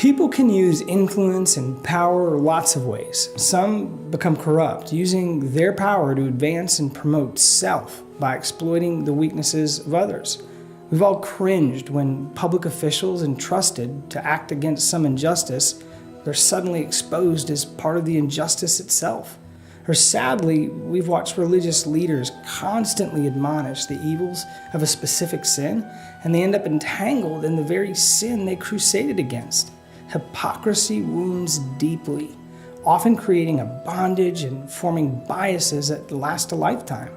People can use influence and power lots of ways. Some become corrupt, using their power to advance and promote self by exploiting the weaknesses of others. We've all cringed when public officials entrusted to act against some injustice are suddenly exposed as part of the injustice itself. Or sadly, we've watched religious leaders constantly admonish the evils of a specific sin, and they end up entangled in the very sin they crusaded against. Hypocrisy wounds deeply, often creating a bondage and forming biases that last a lifetime.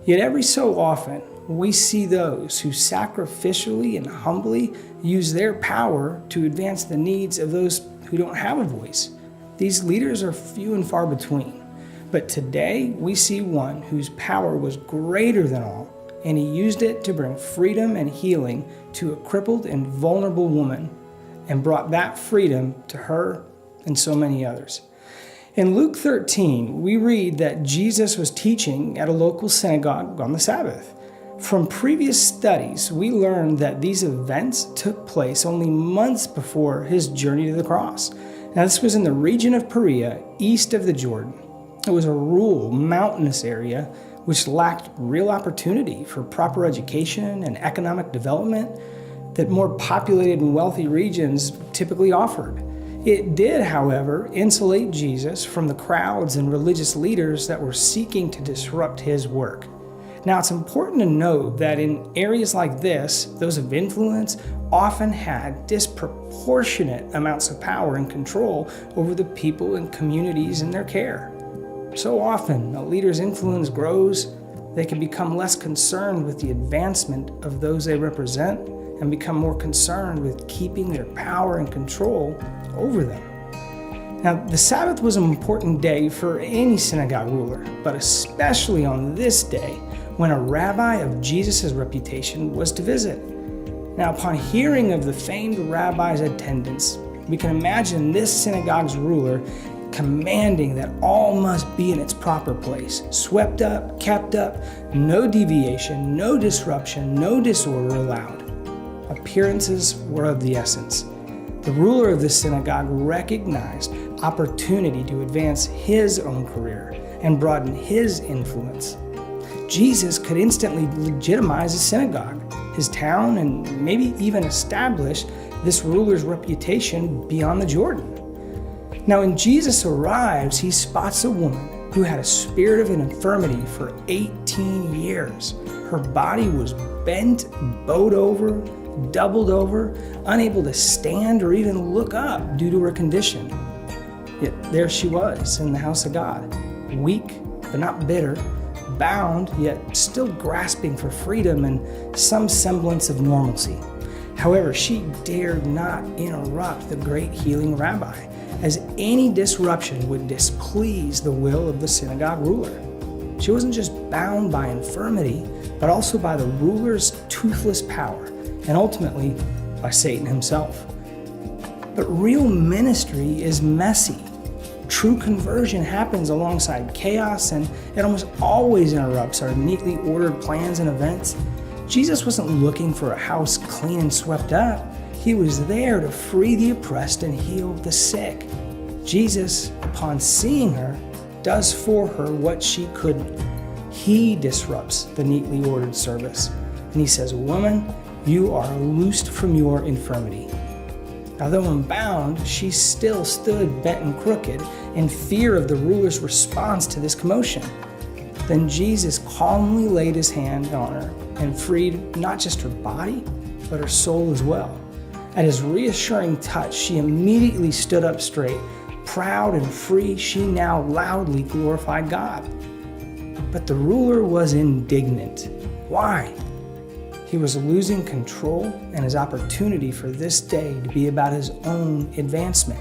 Yet every so often, we see those who sacrificially and humbly use their power to advance the needs of those who don't have a voice. These leaders are few and far between. But today, we see one whose power was greater than all, and he used it to bring freedom and healing to a crippled and vulnerable woman, and brought that freedom to her and so many others. In Luke 13, we read that Jesus was teaching at a local synagogue on the Sabbath. From previous studies, we learned that these events took place only months before his journey to the cross. Now, this was in the region of Perea, east of the Jordan. It was a rural, mountainous area which lacked real opportunity for proper education and economic development that more populated and wealthy regions typically offered. It did, however, insulate Jesus from the crowds and religious leaders that were seeking to disrupt his work. Now, it's important to note that in areas like this, those of influence often had disproportionate amounts of power and control over the people and communities in their care. So often, a leader's influence grows, they can become less concerned with the advancement of those they represent and become more concerned with keeping their power and control over them. Now, the Sabbath was an important day for any synagogue ruler, but especially on this day when a rabbi of Jesus' reputation was to visit. Now, upon hearing of the famed rabbi's attendance, we can imagine this synagogue's ruler commanding that all must be in its proper place, swept up, kept up, no deviation, no disruption, no disorder allowed. Appearances were of the essence. The ruler of the synagogue recognized opportunity to advance his own career and broaden his influence. Jesus could instantly legitimize his synagogue, his town, and maybe even establish this ruler's reputation beyond the Jordan. Now, when Jesus arrives, he spots a woman who had a spirit of an infirmity for 18 years. Her body was bent, bowed over, doubled over, unable to stand or even look up due to her condition. Yet there she was in the house of God, weak but not bitter, bound yet still grasping for freedom and some semblance of normalcy. However, she dared not interrupt the great healing rabbi, as any disruption would displease the will of the synagogue ruler. She wasn't just bound by infirmity, but also by the ruler's toothless power, and ultimately by Satan himself. But real ministry is messy. True conversion happens alongside chaos, and it almost always interrupts our neatly ordered plans and events. Jesus wasn't looking for a house clean and swept up. He was there to free the oppressed and heal the sick. Jesus, upon seeing her, does for her what she couldn't. He disrupts the neatly ordered service, and he says, "Woman, you are loosed from your infirmity." Now, though unbound, she still stood bent and crooked in fear of the ruler's response to this commotion. Then Jesus calmly laid his hand on her and freed not just her body, but her soul as well. At his reassuring touch, she immediately stood up straight. Proud and free, she now loudly glorified God. But the ruler was indignant. Why? He was losing control and his opportunity for this day to be about his own advancement.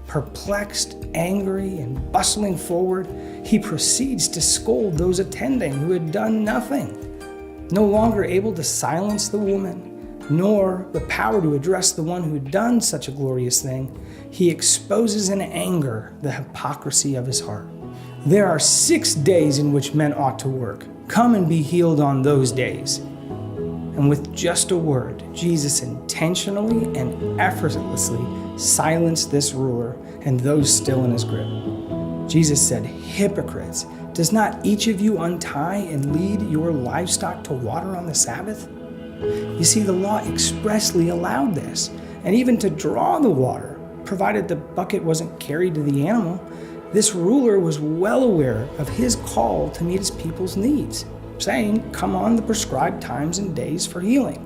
Perplexed, angry, and bustling forward, he proceeds to scold those attending who had done nothing. No longer able to silence the woman, nor the power to address the one who had done such a glorious thing, he exposes in anger the hypocrisy of his heart. There are 6 days in which men ought to work. Come and be healed on those days. And with just a word, Jesus intentionally and effortlessly silence this ruler and those still in his grip. Jesus said, "Hypocrites, does not each of you untie and lead your livestock to water on the Sabbath?" You see, the law expressly allowed this, and even to draw the water, provided the bucket wasn't carried to the animal. This ruler was well aware of his call to meet his people's needs, saying, "Come on the prescribed times and days for healing."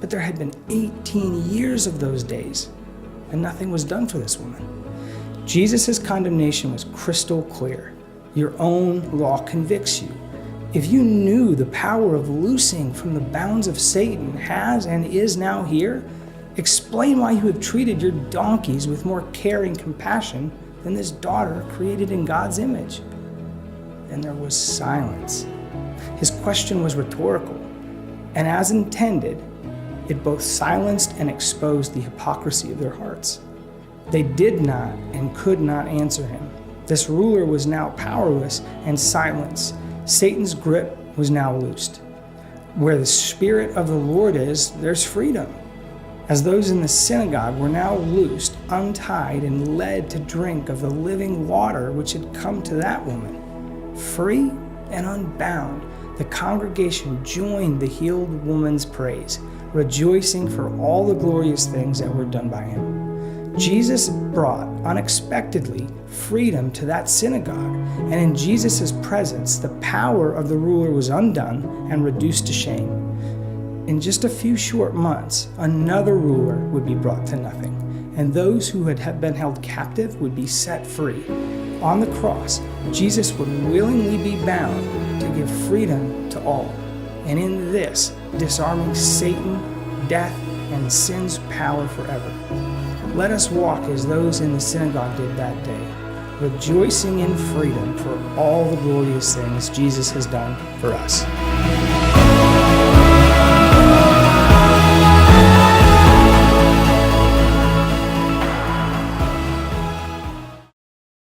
But there had been 18 years of those days, and nothing was done for this woman. Jesus' condemnation was crystal clear. Your own law convicts you. If you knew the power of loosing from the bounds of Satan has and is now here, explain why you have treated your donkeys with more care and compassion than this daughter created in God's image. And there was silence. His question was rhetorical, and as intended, it both silenced and exposed the hypocrisy of their hearts. They did not and could not answer him. This ruler was now powerless and silenced. Satan's grip was now loosed. Where the Spirit of the Lord is, there's freedom. As those in the synagogue were now loosed, untied, and led to drink of the living water which had come to that woman, free and unbound, the congregation joined the healed woman's praise, rejoicing for all the glorious things that were done by him. Jesus brought unexpectedly freedom to that synagogue, and in Jesus' presence, the power of the ruler was undone and reduced to shame. In just a few short months, another ruler would be brought to nothing, and those who had been held captive would be set free. On the cross, Jesus would willingly be bound to give freedom to all, and in this, disarming Satan, death, and sin's power forever. Let us walk as those in the synagogue did that day, rejoicing in freedom for all the glorious things Jesus has done for us.